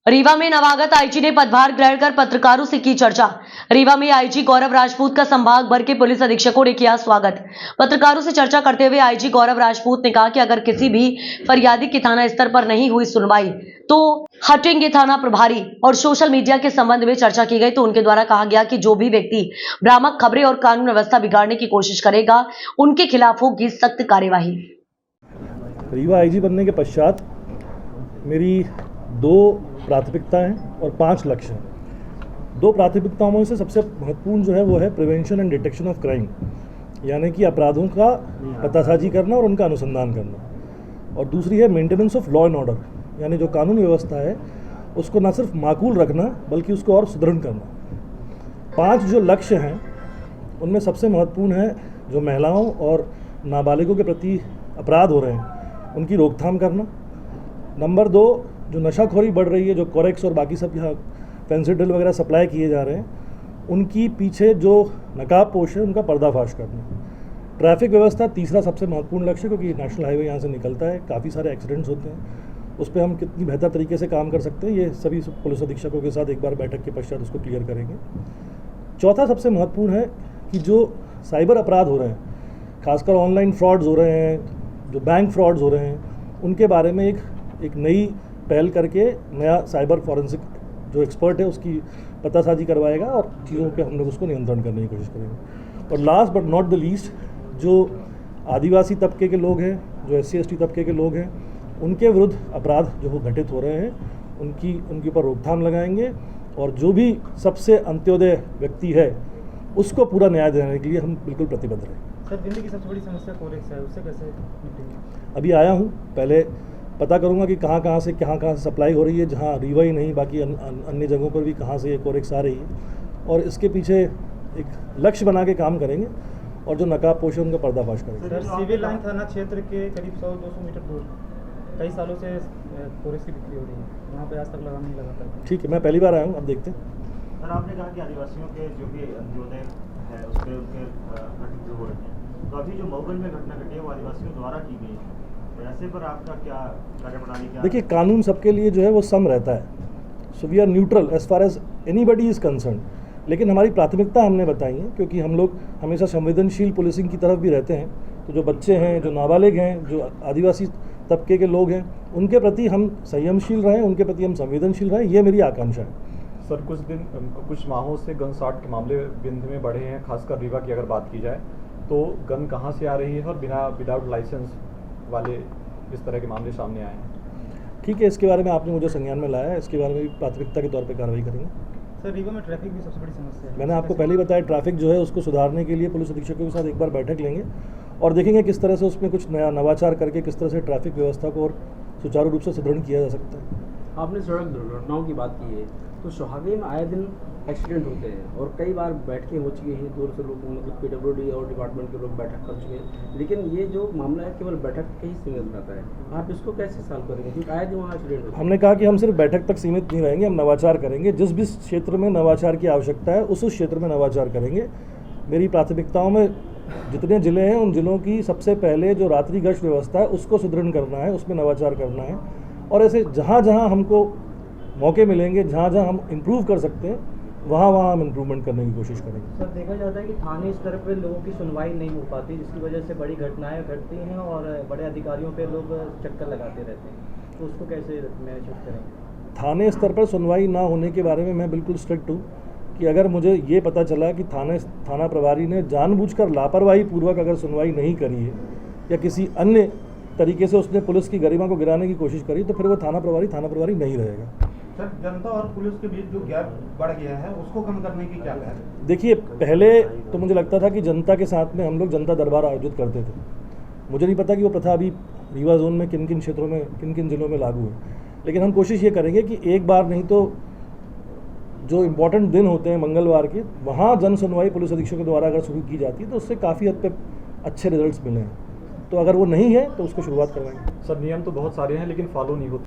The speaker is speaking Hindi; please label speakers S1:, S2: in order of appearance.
S1: रीवा में नवागत आईजी ने पदभार ग्रहण कर पत्रकारों से की चर्चा। रीवा में आईजी गौरव राजपूत का संभाग भर के पुलिस अधीक्षकों ने किया स्वागत। पत्रकारों से चर्चा करते हुए आईजी गौरव राजपूत ने कहा कि अगर किसी भी फरियादी की थाना स्तर पर नहीं हुई सुनवाई तो हटेंगे थाना प्रभारी। और सोशल मीडिया के संबंध में चर्चा की गई तो उनके द्वारा कहा गया कि जो भी व्यक्ति भ्रामक खबरें और कानून व्यवस्था बिगाड़ने की कोशिश करेगा उनके खिलाफ होगी सख्त कार्यवाही।
S2: रीवा आईजी बनने के पश्चात मेरी 2 प्राथमिकताएं और 5 लक्ष्य हैं। 2 प्राथमिकताओं में से सबसे महत्वपूर्ण जो है वो है prevention and detection of crime, यानी कि अपराधों का पतासाजी करना और उनका अनुसंधान करना। और दूसरी है maintenance of law and order, यानी जो कानून व्यवस्था है उसको न सिर्फ माकूल रखना बल्कि उसको और सुदृढ़ करना। 5 जो लक्ष्य हैं उनमें सबसे महत्वपूर्ण है जो महिलाओं और नाबालिगों के प्रति अपराध हो रहे हैं उनकी रोकथाम करना। नंबर 2, जो नशाखोरी बढ़ रही है, जो कोरेक्स और बाकी सब यहाँ फेंसिडिल वगैरह सप्लाई किए जा रहे हैं उनकी पीछे जो नकाबपोश है उनका पर्दाफाश करना। ट्रैफिक व्यवस्था तीसरा सबसे महत्वपूर्ण लक्ष्य, क्योंकि नेशनल हाईवे यहाँ से निकलता है, काफ़ी सारे एक्सीडेंट्स होते हैं, उस पर हम कितनी बेहतर तरीके से काम कर सकते हैं ये सभी पुलिस अधीक्षकों के साथ एक बार बैठक के पश्चात उसको क्लियर करेंगे। चौथा सबसे महत्वपूर्ण है कि जो साइबर अपराध हो रहे हैं, खासकर ऑनलाइन फ्रॉड्स हो रहे हैं, जो बैंक फ्रॉड्स हो रहे हैं, उनके बारे में एक नई पहल करके नया साइबर फॉरेंसिक जो एक्सपर्ट है उसकी पतासाजी करवाएगा और चीज़ों पे हम लोग उसको नियंत्रण करने की कोशिश करेंगे। और last but not the least, जो आदिवासी तबके के लोग हैं, जो SC/ST तबके के लोग हैं, उनके विरुद्ध अपराध जो घटित हो रहे हैं उनके ऊपर रोकथाम लगाएंगे। और जो भी सबसे अंत्योदय व्यक्ति है उसको पूरा न्याय देने के लिए हम बिल्कुल प्रतिबद्ध रहेंगे।
S3: सर, दिल्ली की सबसे बड़ी समस्या कोरेक्स है, उससे कैसे निपटेंगे?
S2: अभी आया हूँ, पहले पता करूँगा कि कहाँ से सप्लाई हो रही है, जहाँ रीवा ही नहीं बाकी अन्य जगहों पर भी कहाँ से ये कोरेक्स आ रही है, और इसके पीछे एक लक्ष्य बना के काम करेंगे और जो नकाबपोश है उनका पर्दाफाश करेंगे।
S3: सर, सिविल लाइन थाना क्षेत्र के करीब 100-200 मीटर दूर कई सालों से कोरेक्स की बिक्री हो रही है, वहाँ पर आज तक लगाम नहीं लगाता।
S2: ठीक है, मैं पहली बार आया हूँ, अब देखते हैं।
S4: सर, आपने कहा कि आदिवासियों के जो भी अंत्योदय है उस पर उनके घटित हो रहे हैं, तो अभी जो मऊगल में घटना घटी है वो आदिवासियों द्वारा की गई है, ऐसे पर आपका क्या कार्यप्रणाली क्या?
S2: देखिए, कानून सबके लिए जो है वो सम रहता है, so we are neutral as far as anybody is concerned. लेकिन हमारी प्राथमिकता हमने बताई है, क्योंकि हम लोग हमेशा संवेदनशील पुलिसिंग की तरफ भी रहते हैं। तो जो बच्चे हैं, जो नाबालिग हैं, जो आदिवासी तबके के लोग हैं, उनके प्रति हम संयमशील रहें, उनके प्रति हम संवेदनशील रहें, ये मेरी आकांक्षा है।
S5: सर, कुछ माहों से गन शॉट के मामले बिंद में बढ़े हैं, खासकर रीवा की अगर बात की जाए तो गन कहाँ से आ रही है और विदाउट लाइसेंस वाले इस तरह के मामले सामने आए हैं।
S2: ठीक है, इसके बारे में आपने मुझे संज्ञान में लाया है, इसके बारे में भी प्राथमिकता के तौर पे कार्रवाई करेंगे।
S3: सर, रीवा में ट्रैफिक भी सबसे बड़ी समस्या है।
S2: मैंने आपको पहले ही बताया, ट्रैफिक जो है उसको सुधारने के लिए पुलिस अधीक्षकों के साथ एक बार बैठक लेंगे और देखेंगे किस तरह से उसमें कुछ नया नवाचार करके किस तरह से ट्रैफिक व्यवस्था को और सुचारू रूप से सुदृढ़ किया जा सकता है।
S6: आपने सड़क दुर्घटनाओं की बात की है, तो सुहागे में आए दिन एक्सीडेंट होते हैं और कई बार बैठकें हो चुकी हैं, दूर से लोग मतलब PWD और डिपार्टमेंट के लोग बैठक कर चुके हैं, लेकिन ये जो मामला है केवल बैठक के ही सीमित रहता है। आप इसको कैसे सॉल्व करेंगे, क्योंकि आए दिन वहाँ एक्सीडेंट होते हैं?
S2: हमने कहा कि हम सिर्फ बैठक तक सीमित नहीं रहेंगे, हम नवाचार करेंगे। जिस भी क्षेत्र में नवाचार की आवश्यकता है उस क्षेत्र में नवाचार करेंगे। मेरी प्राथमिकताओं में जितने ज़िले हैं उन ज़िलों की सबसे पहले जो रात्रि गश्त व्यवस्था है उसको सुदृढ़ करना है, उसमें नवाचार करना है। और ऐसे जहाँ जहाँ हमको मौके मिलेंगे, जहाँ जहाँ हम इम्प्रूव कर सकते हैं वहाँ हम इम्प्रूवमेंट करने की कोशिश करेंगे।
S3: सर, देखा जाता है कि थाने स्तर पर लोगों की सुनवाई नहीं हो पाती, जिसकी वजह से बड़ी घटनाएं घटती हैं और बड़े अधिकारियों पे लोग चक्कर लगाते रहते हैं, तो उसको कैसे मैनेज करेंगे?
S2: थाने स्तर पर सुनवाई ना होने के बारे में मैं बिल्कुल स्ट्रिक्ट हूँ कि अगर मुझे ये पता चला कि थाना प्रभारी ने जानबूझकर लापरवाही पूर्वक अगर सुनवाई नहीं करी है या किसी अन्य तरीके से उसने पुलिस की गरिमा को गिराने की कोशिश करी, तो फिर वो थाना प्रभारी नहीं रहेगा।
S4: सर, जनता और पुलिस के बीच जो गैप बढ़ गया है उसको कम करने की क्या पहल?
S2: देखिए, पहले तो मुझे लगता था कि जनता के साथ में हम लोग जनता दरबार आयोजित करते थे। मुझे नहीं पता कि वो प्रथा अभी रीवा जोन में किन किन क्षेत्रों में किन किन जिलों में लागू है, लेकिन हम कोशिश ये करेंगे कि एक बार नहीं तो जो इम्पोर्टेंट दिन होते हैं मंगलवार के, वहाँ जन सुनवाई पुलिस अधीक्षकों द्वारा अगर शुरू की जाती है तो उससे काफ़ी हद तक अच्छे रिजल्ट्स मिले हैं। तो अगर वो नहीं है तो उसको शुरुआत करवाएंगे।
S5: सर, नियम तो बहुत सारे हैं लेकिन फॉलो नहीं होते।